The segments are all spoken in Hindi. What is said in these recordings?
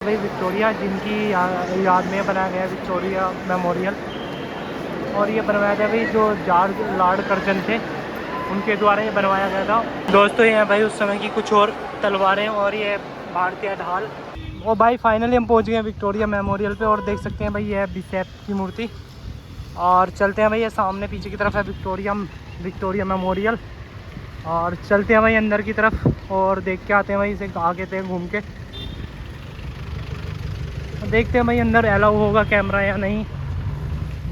भाई विक्टोरिया जिनकी याद में बनाया गया विक्टोरिया मेमोरियल। और ये बनवाया था भाई जो जॉर्ज लॉर्ड कर्जन थे उनके द्वारा ये बनवाया गया था। दोस्तों ये भाई उस समय की कुछ और तलवारें और ये भारतीय ढाल। और भाई फाइनली हम पहुंच गए हैं विक्टोरिया मेमोरियल पे और देख सकते हैं भाई ये है बिशप की मूर्ति। और चलते हैं भाई ये सामने पीछे की तरफ है विक्टोरिया मेमोरियल। और चलते हैं भाई अंदर की तरफ और देख के आते हैं भाई इसे आगे थे घूम के देखते हैं भाई अंदर अलाउ होगा कैमरा या नहीं।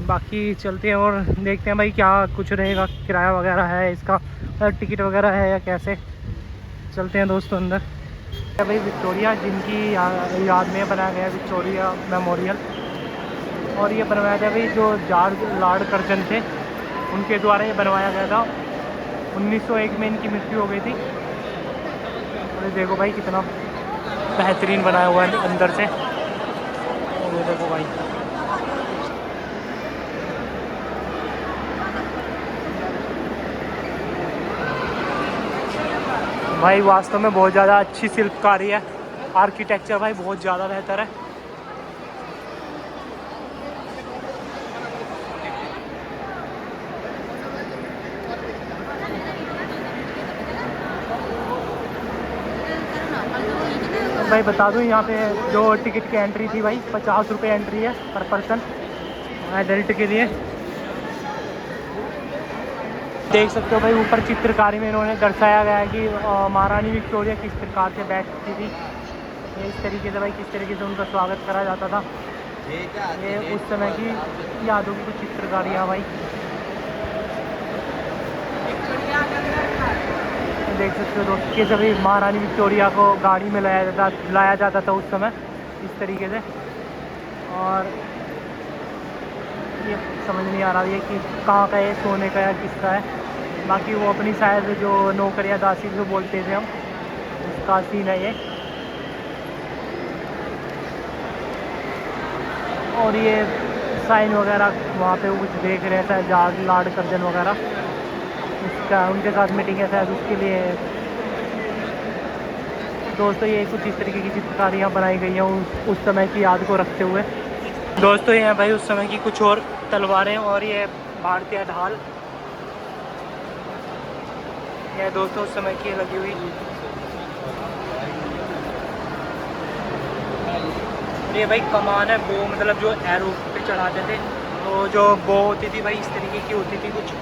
बाकी चलते हैं और देखते हैं भाई क्या कुछ रहेगा, किराया वगैरह है इसका, टिकट वगैरह है या कैसे। चलते हैं दोस्तों अंदर। भाई विक्टोरिया जिनकी याद में बनाया गया विक्टोरिया मेमोरियल। और ये बनवाया था भाई जो जॉर्ज लॉर्ड कर्जन थे उनके द्वारा ये बनवाया गया था। 1901 में इनकी मृत्यु हो गई थी। और देखो भाई कितना बेहतरीन बनाया हुआ है अंदर से। ये देखो भाई भाई वास्तव में बहुत ज़्यादा अच्छी शिल्पकारी है। आर्किटेक्चर भाई बहुत ज़्यादा बेहतर है। भाई बता दूं यहाँ पे जो टिकट की एंट्री थी भाई 50 रुपये एंट्री है पर पर्सन एडल्ट के लिए। देख सकते हो भाई ऊपर चित्रकारी में इन्होंने दर्शाया गया है कि महारानी विक्टोरिया किस प्रकार से बैठती थी। ये इस तरीके से भाई किस तरीके से उनका स्वागत करा जाता था। ये उस समय की यादों की कुछ चित्रकारियाँ भाई देख सकते हो दोस्तों कि सभी महारानी विक्टोरिया को गाड़ी में लाया जाता था उस समय इस तरीके से। और ये समझ नहीं आ रहा है कि कहाँ का है, सोने का या किसका है। बाकी वो अपनी शायद जो नौकर या दासी जो बोलते थे हम उसका सीन है ये। और ये साइन वगैरह वहाँ पे कुछ देख रहे हैं शायद जॉर्ज लॉर्ड कर्जन वगैरह उसका उनके साथ मीटिंग है शायद उसके लिए। दोस्तों ये कुछ इस तरीके की चित्रकारियाँ बनाई गई हैं उस समय की याद को रखते हुए। दोस्तों ये हैं भाई उस समय की कुछ और तलवारें और ये भारतीय ढाल। ये दोस्तों उस समय की लगी हुई। ये भाई कमान है बो मतलब जो एरो पे चढ़ाते थे तो जो बो होती थी भाई इस तरीके की होती थी कुछ।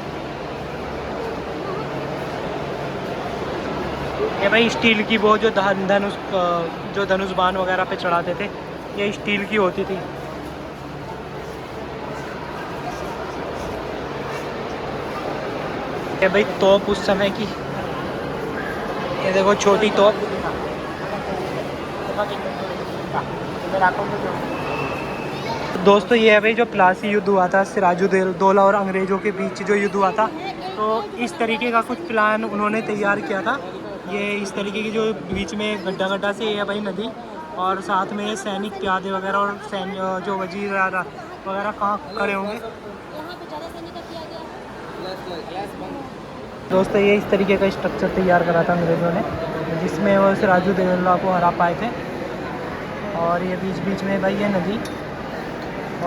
ये भाई स्टील की वो जो धनुष बाण वगैरह पे चढ़ाते थे ये स्टील की होती थी। ये भाई तोप उस समय की, ये देखो छोटी तोप। दोस्तों ये है भाई जो प्लासी युद्ध हुआ था सिराजुद्दौला और अंग्रेज़ों के बीच जो युद्ध हुआ था तो इस तरीके का कुछ प्लान उन्होंने तैयार किया था। ये इस तरीके की जो बीच में गड्ढा से है भाई नदी और साथ में सैनिक प्यादे वगैरह और जो वजीर वगैरह कहाँ खड़े होंगे। दोस्तों ये इस तरीके का स्ट्रक्चर तैयार करा था अंग्रेज़ों ने जिसमें वो सिराजुद्दौला को हरा पाए थे। और ये बीच में भाई ये नदी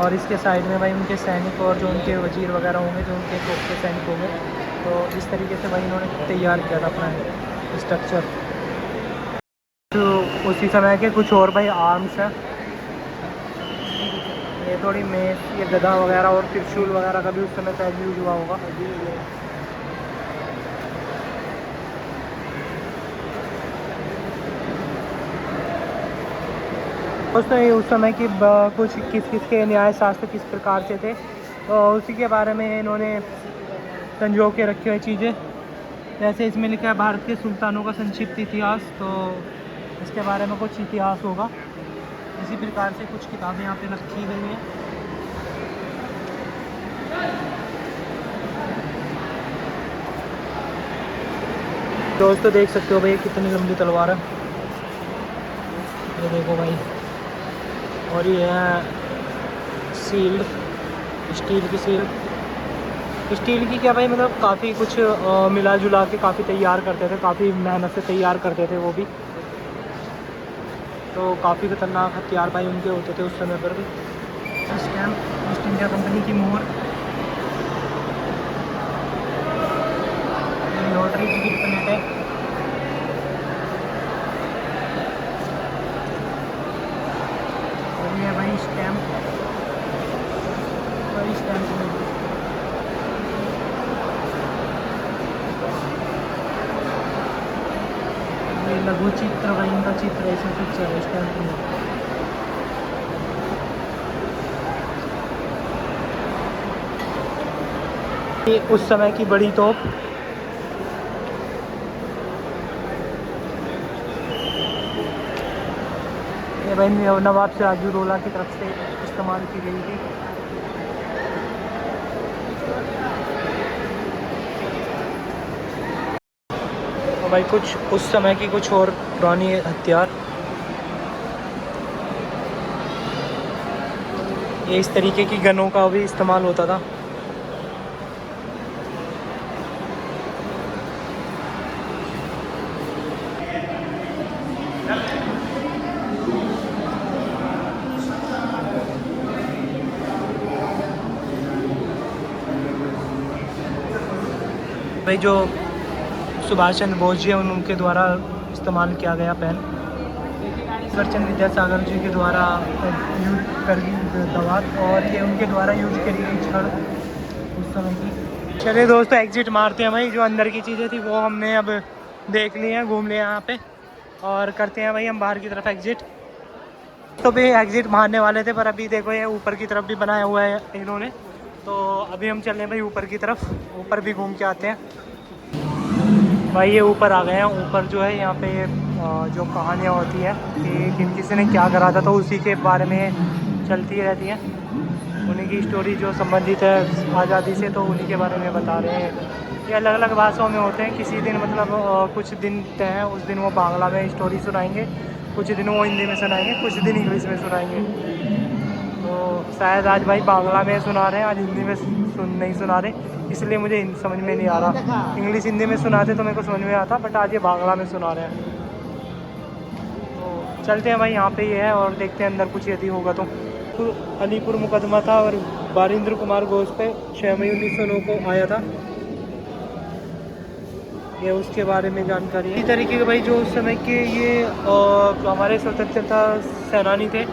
और इसके साइड में भाई उनके सैनिक और जो उनके वजीर वगैरह होंगे जो उनके तोप के सैनिक होंगे। तो इस तरीके से भाई इन्होंने तैयार किया था अपना स्ट्रक्चर। तो उसी समय के कुछ और भाई आर्म्स हैं। ये थोड़ी मेस ये गदा वगैरह और त्रिशूल वगैरह का भी उस समय शायद यूज हुआ होगा। दोस्तों ये उस समय की कुछ किस के न्याय शास्त्र किस प्रकार से थे तो उसी के बारे में इन्होंने संजो के रखे हुए चीज़ें। जैसे इसमें लिखा है भारत के सुल्तानों का संक्षिप्त इतिहास तो इसके बारे में कुछ इतिहास होगा। इसी प्रकार से कुछ किताबें यहाँ पे रखी गई हैं। दोस्तों देख सकते हो भाई कितनी लंबी तलवार है, ये देखो भाई। और ये है सील्ड स्टील की स्टील की क्या भाई मतलब काफ़ी कुछ मिला जुला के काफ़ी तैयार करते थे, काफ़ी मेहनत से तैयार करते थे वो भी। तो काफ़ी खतरनाक हथियार भाई उनके होते थे उस समय पर भी। स्टैम्प ईस्ट इंडिया कंपनी की मोहर, लॉटरी टिकट प्लेट है। और ये भाई स्टैम्प, भाई स्टैम्प में ये लघु चित्र, भाई इनका चित्र ऐसा पिक्चर है स्टैम्प में। ये उस समय की बड़ी तोप, ये भाई नवाब सिराजुद्दौला की तरफ से इस्तेमाल की गई थी। और भाई कुछ उस समय की कुछ और पुरानी हथियार, ये इस तरीके की गनों का भी इस्तेमाल होता था। भाई जो सुभाष चंद्र बोस जी हैं उनके द्वारा इस्तेमाल किया गया पेन, ईश्वरचंद्र विद्यासागर जी के द्वारा यूज करी दवात, और ये उनके द्वारा यूज करी गई छड़ उस समय की। चलिए दोस्तों एग्जिट मारते हैं भाई, जो अंदर की चीज़ें थी वो हमने अब देख ली हैं, घूम लिया यहाँ पे, और करते हैं भाई हम बाहर की तरफ एग्जिट। तो भी एग्जिट मारने वाले थे पर अभी देखो ये ऊपर की तरफ भी बनाया हुआ है इन्होंने, तो अभी हम चल रहे हैं भाई ऊपर की तरफ, ऊपर भी घूम के आते हैं। भाई ये ऊपर आ गए हैं, ऊपर जो है यहाँ पे जो कहानियाँ होती है कि किसी ने क्या करा था तो उसी के बारे में चलती रहती हैं, उन्हीं की स्टोरी जो संबंधित है आज़ादी से, तो उन्हीं के बारे में बता रहे हैं। ये अलग अलग भाषाओं में होते हैं, किसी दिन मतलब कुछ दिन तय हैं, उस दिन वो बांग्ला में स्टोरी सुनाएंगे, कुछ दिन वो हिंदी में सुनाएंगे, कुछ दिन इंग्लिश में सुनाएंगे। तो शायद आज भाई बांग्ला में सुना रहे हैं, आज हिंदी में नहीं सुना रहे, इसलिए मुझे समझ में नहीं आ रहा। इंग्लिश हिंदी में सुनाते तो मेरे को समझ में आता, बट आज ये बांग्ला में सुना रहे हैं। तो चलते हैं भाई, यहाँ पे ये है और देखते हैं अंदर कुछ यदि होगा तो। अलीपुर मुकदमा था और बारिंद्र कुमार घोष पे 6 मई 1909 को आया था, ये उसके बारे में जानकारी है। इसी तरीके के भाई जो उस समय के ये हमारे स्वतंत्रता सेनानी थे,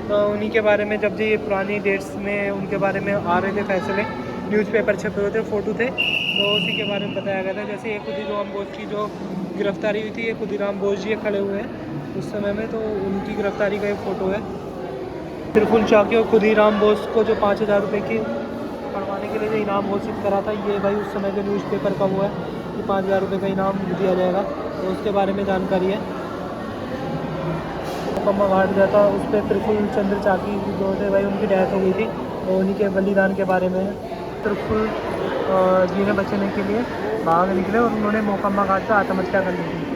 तो उन्हीं के बारे में जब ये पुरानी डेट्स में उनके बारे में आ रहे थे फैसले, न्यूज़पेपर छपे हुए थे, फ़ोटो थे, तो उसी के बारे में बताया गया था। जैसे ये खुदीराम बोस की जो गिरफ्तारी हुई थी, ये खुदीराम बोस जी खड़े हुए हैं उस समय में, तो उनकी गिरफ्तारी का एक फ़ोटो है। त्रिफुल चाकी और खुदीराम बोस को जो 5000 रुपये की पढ़वाने के लिए जो इनाम घोषित करा था, ये भाई उस समय के न्यूज़पेपर का वो है कि 5000 रुपये का इनाम दिया जाएगा, तो उसके बारे में जानकारी है। मुकम्मा घाट गया था, उस पर त्रिफुल चंद्र चाकी जो थे भाई उनकी डेथ हो गई थी, तो उन्हीं के बलिदान के बारे में है। त्रिफुल जी ने बचने के लिए भाग निकले और उन्होंने मोकम्मा घाट पर आत्महत्या कर ली थी।